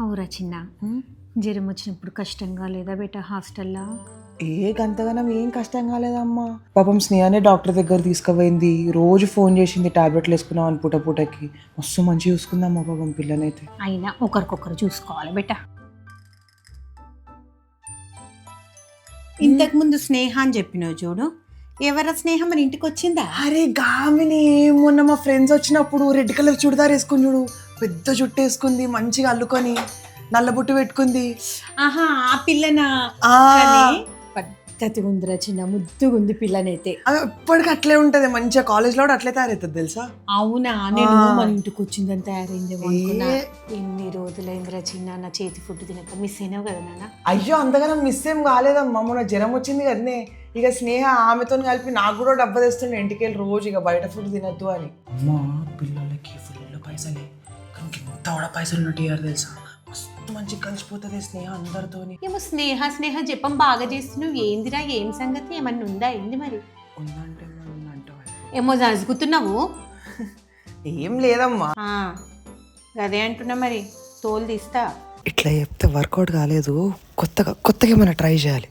అవురా చిన్న జ్వరం వచ్చినప్పుడు కష్టంగా లేదా బేటా హాస్టల్లో? గంతగానం ఏం కష్టం కాలేదమ్మా. పాపం స్నేహానే డాక్టర్ దగ్గర తీసుకుపోయింది. రోజు ఫోన్ చేసింది టాబ్లెట్లు వేసుకున్నాం అని పూటకి. మస్తు మంచిగా చూసుకుందమ్మా పాపం పిల్లనైతే. అయినా ఒకరికొకరు చూసుకోవాలి బేటా. ఇంతకు ముందు స్నేహ అని చెప్పినావు చూడు, ఎవరా స్నేహం మన ఇంటికి వచ్చిందా? అరే గామిని, మొన్న మా ఫ్రెండ్స్ వచ్చినప్పుడు రెడ్ కలర్ చుడిదార్ వేసుకుని చూడు, పెద్ద జుట్టు వేసుకుంది, మంచిగా అల్లుకొని నల్లబొట్టు పెట్టుకుంది. ఆహా, ఆ పిల్లనా? పద్ధతి ఉందిరా చిన్న, ముద్దుగుంది పిల్లనైతే. అది ఎప్పటికీ అట్లే ఉంటది, మంచిగా కాలేజ్లో కూడా అట్లే తయారవుతుంది తెలుసా. అవునా, నేను మన ఇంటికి వచ్చిందని తయారైందేమో అనుకున్నా. ఎన్ని రోజులైందిరా చిన్న నా చేతి ఫుడ్ తినక, మిస్ అయినావు కదా నాన్న. అయ్యో అంతగానో మిస్ ఏం కాలేదమ్మా, మొన్న జ్వరం వచ్చింది కదనే, ఇక స్నేహ ఆమెతో కలిపి నాకు కూడా డబ్బా తెస్తుండే ఇంటికి వెళ్ళి రోజు, ఇక బయట ఫుడ్ తినద్దు అని. అమ్మా పిల్లలకి ఫుల్ పైసలే, కానీ ఇంత కూడా పైసలు ఉన్నట్టు ఇయ్యారు తెలుసా. మస్తు మంచిగా కలిసిపోతుంది స్నేహ అందరితోని. ఏమో స్నేహ స్నేహ జపం బాగా చేస్తున్నావు, ఏందిరా ఏం సంగతి, ఏమన్నా ఉందా ఏంది మరి? ఉందంటే ఉందంటే ఏమో జరుపుతున్నావు. ఏం లేదమ్మా, అదే అంటున్నా, మరి తోలు తీస్తా. ఇట్లా చెప్తే వర్కౌట్ కాలేదు, కొత్తగా ఏమైనా ట్రై చేయాలి.